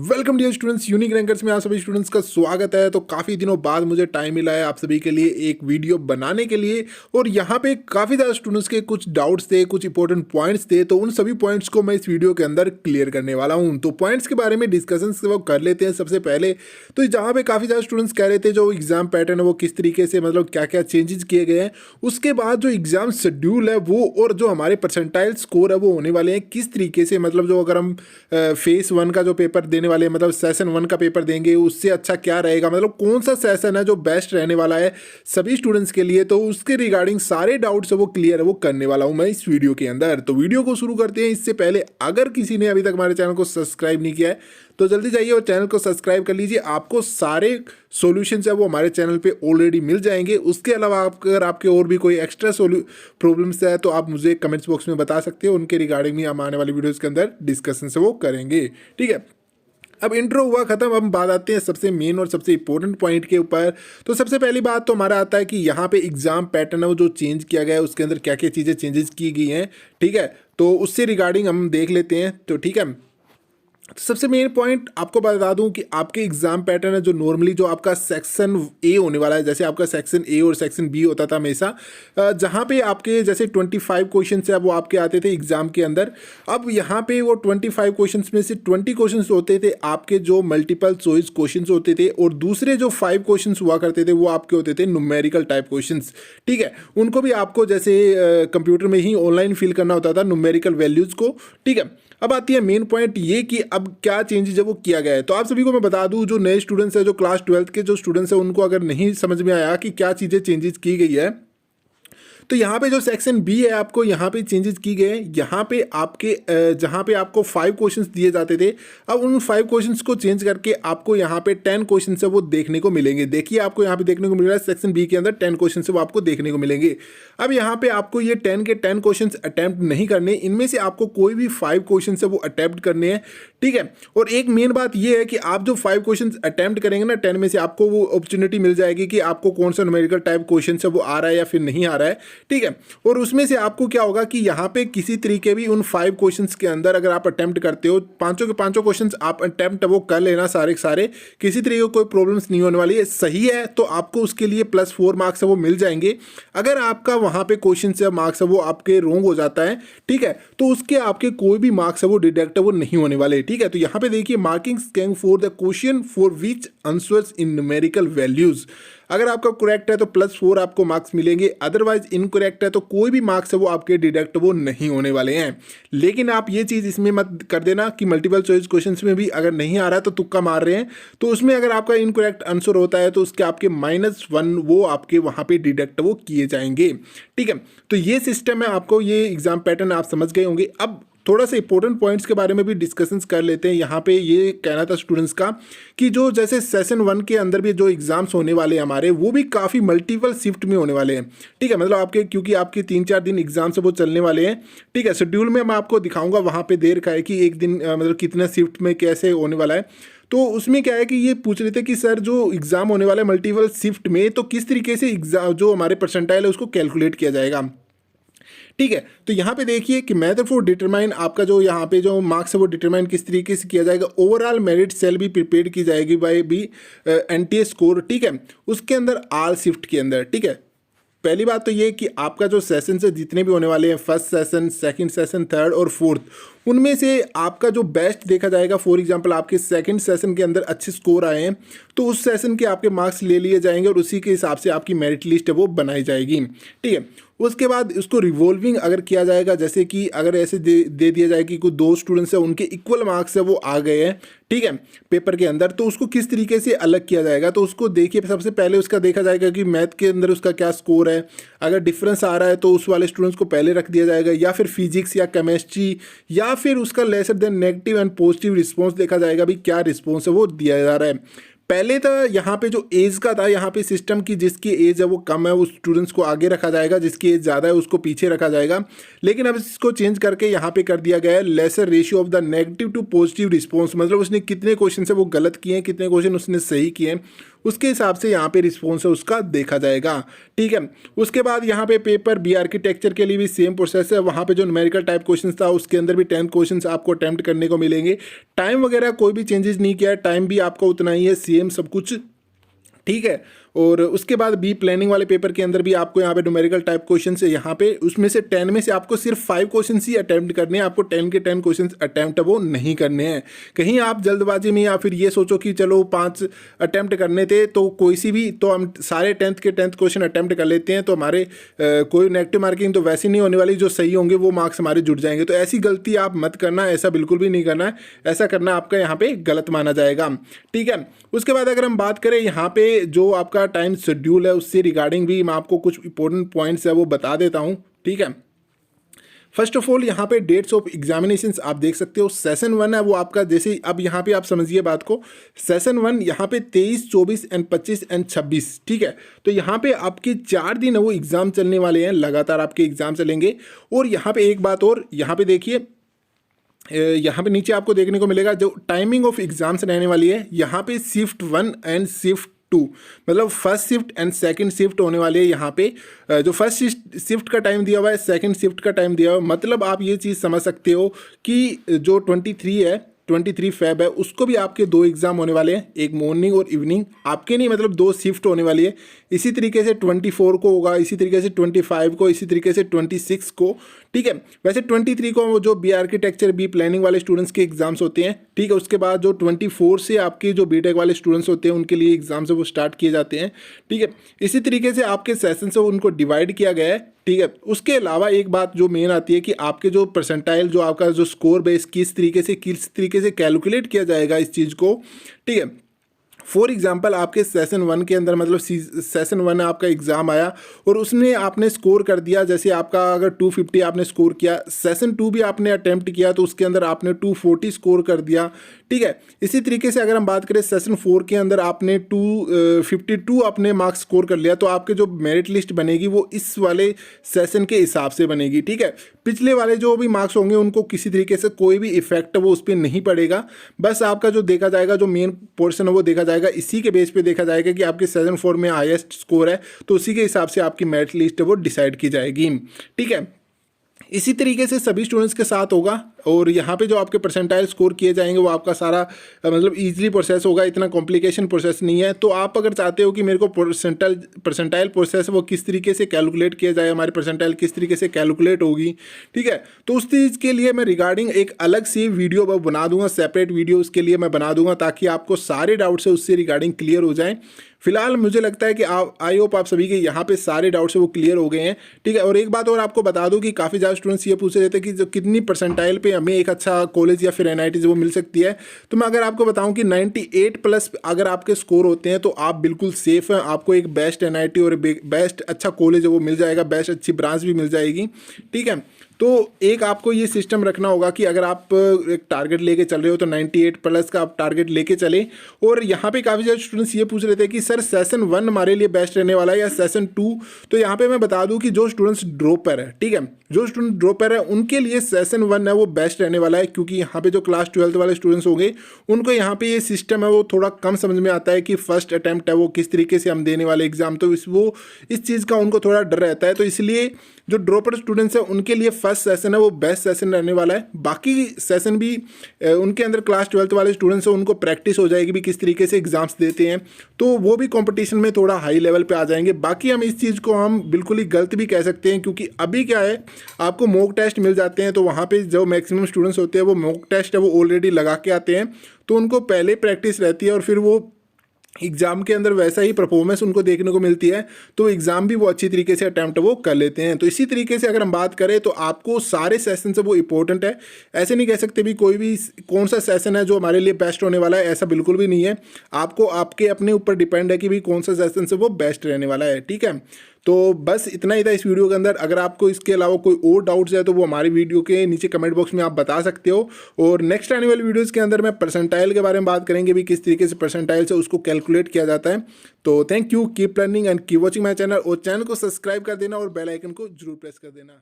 Welcome dear students, unique rankers में आप सभी स्टूडेंट्स का स्वागत है। तो काफ़ी दिनों बाद मुझे टाइम मिला है आप सभी के लिए एक वीडियो बनाने के लिए। और यहाँ पे काफ़ी ज़्यादा स्टूडेंट्स के कुछ डाउट्स थे, कुछ इंपॉर्टेंट पॉइंट्स थे, तो उन सभी पॉइंट्स को मैं इस वीडियो के अंदर क्लियर करने वाला हूँ। तो पॉइंट्स के बारे में डिस्कशन वो कर लेते हैं सबसे पहले। तो जहाँ पे काफ़ी ज़्यादा स्टूडेंट्स कह रहे थे जो एग्ज़ाम पैटर्न है वो किस तरीके से, मतलब क्या क्या चेंजेस किए गए हैं, उसके बाद जो एग्ज़ाम शेड्यूल है वो, और जो हमारे परसेंटाइल स्कोर है वो होने वाले हैं किस तरीके से। मतलब जो अगर हम फेस 1 का जो पेपर देने वाले हैं, मतलब सेशन 1 का पेपर देंगे, उससे अच्छा क्या रहेगा, मतलब कौन सा सेशन है जो बेस्ट रहने वाला है सभी स्टूडेंट्स के लिए, तो उसके रिगार्डिंग सारे डाउट्स है वो क्लियर है वो करने वाला हूं मैं इस वीडियो के अंदर। तो वीडियो को शुरू करते हैं। इससे पहले अगर किसी ने अभी तक हमारे चैनल को सब्सक्राइब नहीं किया है तो जल्दी जाइए और चैनल को सब्सक्राइब कर लीजिए। आपको सारे सॉल्यूशंस है वो हमारे चैनल पे ऑलरेडी मिल जाएंगे। उसके अलावा अगर आपके और भी कोई एक्स्ट्रा प्रॉब्लम्स है तो आप मुझे कमेंट्स बॉक्स में बता सकते हो, उनके रिगार्डिंग भी हम आने वाली वीडियोज़ के अंदर डिस्कशन से वो करेंगे। ठीक है, अब इंट्रो हुआ खत्म। अब बात आते हैं सबसे मेन और सबसे इंपॉर्टेंट पॉइंट के ऊपर। तो सबसे पहली बात तो हमारा आता है कि यहाँ पे एग्जाम पैटर्न है वो जो चेंज किया गया है उसके अंदर क्या क्या चीज़ें चेंजेस की गई हैं। ठीक है, तो उससे रिगार्डिंग हम देख लेते हैं। तो ठीक है, तो सबसे मेन पॉइंट आपको बता दूं कि आपके एग्जाम पैटर्न है जो नॉर्मली जो आपका सेक्शन ए होने वाला है, जैसे आपका सेक्शन ए और सेक्शन बी होता था हमेशा, जहां पे आपके जैसे 25 क्वेश्चन है वो आपके आते थे एग्जाम के अंदर। अब यहाँ पे वो 25 क्वेश्चन में से 20 क्वेश्चन होते थे आपके जो मल्टीपल चॉइस क्वेश्चन होते थे, और दूसरे जो 5 क्वेश्चन हुआ करते थे वो आपके होते थे न्यूमेरिकल टाइप क्वेश्चन। ठीक है, उनको भी आपको जैसे कंप्यूटर में ही ऑनलाइन फिल करना होता था न्यूमेरिकल वैल्यूज़ को। ठीक है, अब आती है मेन पॉइंट ये कि अब क्या चेंजेस है वो किया गया है। तो आप सभी को मैं बता दूं, जो नए स्टूडेंट्स हैं, जो क्लास 12th के जो स्टूडेंट्स हैं, उनको अगर नहीं समझ में आया कि क्या चीज़ें चेंजेस की गई है, तो यहाँ पे जो सेक्शन बी है आपको यहाँ पे चेंजेस की गए हैं। यहाँ पे आपके जहाँ पे आपको 5 क्वेश्चंस दिए जाते थे, अब उन 5 क्वेश्चंस को चेंज करके आपको यहाँ पे 10 क्वेश्चन है वो देखने को मिलेंगे। देखिए आपको यहाँ पे देखने को मिल रहा है सेक्शन बी के अंदर 10 क्वेश्चन है वो आपको देखने को मिलेंगे। अब यहाँ पे आपको ये 10 के 10 क्वेश्चन अटैम्प्ट नहीं करने, इनमें से आपको कोई भी 5 क्वेश्चन है वो अटैम्प्ट करने हैं। ठीक है, और एक मेन बात ये है कि आप जो 5 क्वेश्चन अटैम्प्ट करेंगे ना 10 में से, आपको वो अपॉर्चुनिटी मिल जाएगी कि आपको कौन सा न्यूमेरिकल टाइप क्वेश्चन है वो आ रहा है या फिर नहीं आ रहा है। ठीक है, और उसमें से आपको क्या होगा कि यहाँ पे किसी तरीके भी उन 5 क्वेश्चंस के अंदर अगर आप अटेम्प्ट करते हो, पांचों के पांचों क्वेश्चंस आप अटेम्प्ट वो कर लेना सारे के सारे, किसी तरीके कोई प्रॉब्लम्स नहीं होने वाली है। सही है तो आपको उसके लिए +4 मार्क्स है वो मिल जाएंगे। अगर आपका वहाँ पे क्वेश्चन से मार्क्स है वो आपके रॉन्ग हो जाता है, ठीक है, तो उसके आपके कोई भी मार्क्स है वो डिडक्ट वो नहीं होने वाले। ठीक है, तो यहाँ पे देखिए marking scan for the question for which answers in numerical values. अगर आपका करेक्ट है तो +4 आपको मार्क्स मिलेंगे, अदरवाइज इनकरेक्ट है तो कोई भी मार्क्स है वो आपके डिडक्ट वो नहीं होने वाले हैं। लेकिन आप ये चीज़ इसमें मत कर देना कि मल्टीपल चॉइस क्वेश्चंस में भी अगर नहीं आ रहा है तो तुक्का मार रहे हैं, तो उसमें अगर आपका इनकरेक्ट आंसर होता है तो उसके आपके -1 वो आपके वहाँ पे डिडक्ट वो किए जाएंगे। ठीक है, तो ये सिस्टम है, आपको ये एग्जाम पैटर्न आप समझ गए होंगे। अब थोड़ा सा इंपॉर्टेंट पॉइंट्स के बारे में भी डिस्कशंस कर लेते हैं। यहाँ पे ये कहना था स्टूडेंट्स का कि जो जैसे सेशन 1 के अंदर भी जो एग्जाम्स होने वाले हैं हमारे, वो भी काफ़ी मल्टीपल शिफ्ट में होने वाले हैं। ठीक है, मतलब आपके क्योंकि आपके 3-4 दिन एग्जाम्स वो चलने वाले हैं। ठीक है, शेड्यूल में मैं आपको दिखाऊंगा वहाँ पे देर का है कि एक दिन मतलब कितना शिफ्ट में कैसे होने वाला है। तो उसमें क्या है कि ये पूछ रहे थे कि सर जो एग्ज़ाम होने वाला है मल्टीपल शिफ्ट में, तो किस तरीके से एग्जाम जो हमारे परसेंटाइल है उसको कैलकुलेट किया जाएगा। ठीक है, तो यहाँ पे देखिए कि मेथड फॉर डिटरमाइन आपका जो यहाँ पे जो मार्क्स है वो डिटरमाइन किस तरीके से किया जाएगा। ओवरऑल मेरिट सेल भी प्रिपेयर की जाएगी बाय बी एनटीए स्कोर। ठीक है, उसके अंदर ऑल शिफ्ट के अंदर। ठीक है, पहली बात तो ये कि आपका जो सेशन से जितने भी होने वाले हैं, first session, second session, third और फोर्थ, उनमें से आपका जो बेस्ट देखा जाएगा। फॉर एग्जांपल आपके सेकंड सेशन के अंदर अच्छे स्कोर आए हैं तो उस सेशन के आपके मार्क्स ले लिए जाएंगे और उसी के हिसाब से आपकी मेरिट लिस्ट है वो बनाई जाएगी। ठीक है, उसके बाद उसको रिवॉल्विंग अगर किया जाएगा, जैसे कि अगर ऐसे दे दिया जाए कि कोई 2 स्टूडेंट्स है उनके इक्वल मार्क्स है वो आ गए हैं, ठीक है, पेपर के अंदर, तो उसको किस तरीके से अलग किया जाएगा। तो उसको देखिए सबसे पहले उसका देखा जाएगा कि मैथ के अंदर उसका क्या स्कोर है। अगर डिफरेंस आ रहा है तो उस वाले स्टूडेंट्स को पहले रख दिया जाएगा, या फिर फिजिक्स या केमिस्ट्री, या फिर उसका lesser than negative and positive response देखा जाएगा भी क्या रिस्पॉन्स है वो दिया जा रहा है। पहले तो यहाँ पे जो एज का था, यहाँ पे सिस्टम की जिसकी एज है वो कम है उस स्टूडेंट्स को आगे रखा जाएगा, जिसकी एज ज़्यादा है उसको पीछे रखा जाएगा। लेकिन अब इसको चेंज करके यहाँ पे कर दिया गया है lesser ratio of the negative to positive response, मतलब उसने कितने क्वेश्चन है वो गलत किए हैं, कितने क्वेश्चन उसने सही किए हैं, उसके हिसाब से यहाँ पे रिस्पॉन्स है उसका देखा जाएगा। ठीक है, उसके बाद यहाँ पे पेपर बी आर्किटेक्चर के लिए भी सेम प्रोसेस है। वहाँ पे जो न्यूमेरिकल टाइप क्वेश्चंस था उसके अंदर भी 10 क्वेश्चंस आपको अटेम्प्ट करने को मिलेंगे। टाइम वगैरह कोई भी चेंजेस नहीं किया है, टाइम भी आपका उतना ही है, सेम सब कुछ। ठीक है, और उसके बाद बी प्लानिंग वाले पेपर के अंदर भी आपको यहाँ पे न्यूमेरिकल टाइप क्वेश्चन है, यहाँ पे उसमें से 10 में से आपको सिर्फ 5 क्वेश्चन ही अटेम्प्ट करने हैं, आपको 10 के 10 क्वेश्चन अटेम्प्ट वो नहीं करने हैं। कहीं आप जल्दबाजी में या फिर ये सोचो कि चलो 5 अटेम्प्ट करने थे तो कोई सी भी, तो हम सारे 10th के 10th क्वेश्चन अटेम्प्ट कर लेते हैं तो हमारे कोई नेगेटिव मार्किंग तो वैसे नहीं होने वाली, जो सही होंगे वो मार्क्स हमारे जुड़ जाएंगे। तो ऐसी गलती आप मत करना, ऐसा बिल्कुल भी नहीं करना है, ऐसा करना आपका यहाँ पे गलत माना जाएगा। ठीक है, उसके बाद अगर हम बात करें यहाँ पे जो आपका टाइम शेड्यूल है उससे रिगार्डिंग भी मैं आपको कुछ इंपॉर्टेंट पॉइंट्स है वो बता देता हूँ। ठीक है, फर्स्ट ऑफ ऑल यहाँ पे डेट्स ऑफ एग्जामिनेशंस आप देख सकते हो। सेशन 1 है वो आपका, जैसे अब यहाँ पे आप समझिए बात को, सेशन 1 यहाँ पे 23, 24 एंड 25 एंड 26। ठीक है, तो यहाँ पे आपके 4 दिन है वो एग्जाम चलने वाले हैं, लगातार आपके एग्जाम चलेंगे। और यहाँ पे एक बात और, यहाँ पे देखिए, यहाँ पे नीचे आपको देखने को मिलेगा जो टाइमिंग ऑफ एग्जाम्स रहने वाली है। यहाँ पे शिफ्ट 1 एंड शिफ्ट 2, मतलब first shift and second shift होने वाली है। यहाँ पे जो फर्स्ट शिफ्ट का टाइम दिया हुआ है, सेकंड शिफ्ट का टाइम दिया हुआ है, मतलब आप ये चीज़ समझ सकते हो कि जो 23 है, 23 फेब है, उसको भी आपके 2 एग्जाम होने वाले हैं, एक मॉर्निंग और इवनिंग, आपके नहीं मतलब 2 शिफ्ट होने वाली है। इसी तरीके से 24 को होगा, इसी तरीके से 25 को, इसी तरीके से 26 को। ठीक है, वैसे 23 को वो जो बी आर्किटेक्चर बी प्लानिंग वाले स्टूडेंट्स के एग्जाम्स होते हैं। ठीक है, उसके बाद जो 24 से आपके जो बीटेक वाले स्टूडेंट्स होते हैं उनके लिए एग्जाम्स है वो स्टार्ट किए जाते हैं। ठीक है, इसी तरीके से आपके सेशन से उनको डिवाइड किया गया है। ठीक है, उसके अलावा एक बात जो मेन आती है कि आपके जो परसेंटाइल, जो आपका जो स्कोर बेस किस तरीके से कैलकुलेट किया जाएगा इस चीज़ को। ठीक है, फॉर एग्जाम्पल आपके सेशन 1 के अंदर, मतलब सेशन 1 आपका एग्ज़ाम आया और उसमें आपने स्कोर कर दिया, जैसे आपका अगर 250 आपने स्कोर किया, सेशन 2 भी आपने अटैम्प्ट किया तो उसके अंदर आपने 240 स्कोर कर दिया। ठीक है, इसी तरीके से अगर हम बात करें सेशन 4 के अंदर आपने 252 अपने मार्क्स स्कोर कर लिया तो आपके जो मेरिट लिस्ट बनेगी वो इस वाले सेशन के हिसाब से बनेगी। ठीक है, पिछले वाले जो भी मार्क्स होंगे उनको किसी तरीके से कोई भी इफेक्ट वो उस पर नहीं पड़ेगा, बस आपका जो देखा जाएगा, जो मेन पोर्शन है वो देखा जाएगा, इसी के बेस पे देखा जाएगा कि आपके सेशन 4 में हाईएस्ट स्कोर है तो उसी के हिसाब से आपकी मेरिट लिस्ट है वो डिसाइड की जाएगी। ठीक है, इसी तरीके से सभी स्टूडेंट्स के साथ होगा और यहाँ पे जो आपके परसेंटाइल स्कोर किए जाएंगे वो आपका सारा मतलब इजीली प्रोसेस होगा, इतना कॉम्प्लिकेशन प्रोसेस नहीं है। तो आप अगर चाहते हो कि मेरे को परसेंटाइल प्रोसेस वो किस तरीके से कैलकुलेट किया जाए, हमारी परसेंटाइल किस तरीके से कैलकुलेट होगी, ठीक है, तो उस चीज़ के लिए मैं रिगार्डिंग एक अलग सी वीडियो बना दूंगा, सेपरेट वीडियो उसके लिए मैं बना दूंगा ताकि आपको सारे डाउट्स है उससे रिगार्डिंग क्लियर हो जाएँ। फिलहाल मुझे लगता है कि आई होप आप सभी के यहाँ पे सारे डाउट्स है वो क्लियर हो गए हैं। ठीक है, और एक बात और आपको बता दूं कि काफ़ी ज़्यादा स्टूडेंट्स ये पूछ रहे थे कि जो कितनी परसेंटाइल पे हमें एक अच्छा कॉलेज या फिर एनआईटी वो मिल सकती है, तो मैं अगर आपको बताऊं कि 98+ अगर आपके स्कोर होते हैं तो आप बिल्कुल सेफ हैं, आपको एक बेस्ट एनआईटी और बेस्ट अच्छा कॉलेज वो मिल जाएगा, बेस्ट अच्छी ब्रांच भी मिल जाएगी। ठीक है, तो एक आपको ये सिस्टम रखना होगा कि अगर आप एक टारगेट लेके चल रहे हो तो 98+ का आप टारगेट लेके चले। और यहाँ पे काफ़ी ज़्यादा स्टूडेंट्स ये पूछ रहे थे कि सर सेशन 1 हमारे लिए बेस्ट रहने वाला है या सेशन 2, तो यहाँ पे मैं बता दूँ कि जो स्टूडेंट्स ड्रॉपर है, ठीक है, जो स्टूडेंट ड्रॉपर है उनके लिए सेशन 1 है वो बेस्ट रहने वाला है, क्योंकि यहाँ पे जो क्लास 12 वाले स्टूडेंट्स होंगे उनको यहाँ पे ये सिस्टम है वो थोड़ा कम समझ में आता है कि फर्स्ट अटैम्प्ट है वो किस तरीके से हम देने वाले एग्जाम, तो इस चीज़ का उनको थोड़ा डर रहता है। तो इसलिए जो ड्रॉपर स्टूडेंट्स हैं उनके लिए फर्स्ट सेशन है वो बेस्ट सेशन रहने वाला है। बाकी सेशन भी उनके अंदर क्लास 12 वाले स्टूडेंट्स हैं उनको प्रैक्टिस हो जाएगी भी किस तरीके से एग्जाम्स देते हैं, तो वो भी कंपटीशन में थोड़ा हाई लेवल पे आ जाएंगे। बाकी हम इस चीज़ को हम बिल्कुल ही गलत भी कह सकते हैं, क्योंकि अभी क्या है आपको मॉक टेस्ट मिल जाते हैं, तो वहाँ पे जो मैक्सिमम स्टूडेंट्स होते हैं वो मॉक टेस्ट है वो ऑलरेडी लगा के आते हैं, तो उनको पहले प्रैक्टिस रहती है और फिर वो एग्ज़ाम के अंदर वैसा ही परफॉर्मेंस उनको देखने को मिलती है, तो एग्ज़ाम भी वो अच्छी तरीके से अटैम्प्ट वो कर लेते हैं। तो इसी तरीके से अगर हम बात करें तो आपको सारे सेशन से वो इंपॉर्टेंट है, ऐसे नहीं कह सकते भी कोई भी कौन सा सेशन है जो हमारे लिए बेस्ट होने वाला है, ऐसा बिल्कुल भी नहीं है। आपको आपके अपने ऊपर डिपेंड है कि भी कौन सा सेशन से वो बेस्ट रहने वाला है। ठीक है, तो बस इतना ही था इस वीडियो के अंदर। अगर आपको इसके अलावा कोई और डाउट्स है तो वो हमारी वीडियो के नीचे कमेंट बॉक्स में आप बता सकते हो। और नेक्स्ट आने वाली वीडियोज़ के अंदर मैं परसेंटाइल के बारे में बात करेंगे भी, किस तरीके से परसेंटाइल से उसको कैलकुलेट किया जाता है। तो thank you, keep learning and keep watching my channel, और चैनल को सब्सक्राइब कर देना और बेल आइकन को जरूर प्रेस कर देना।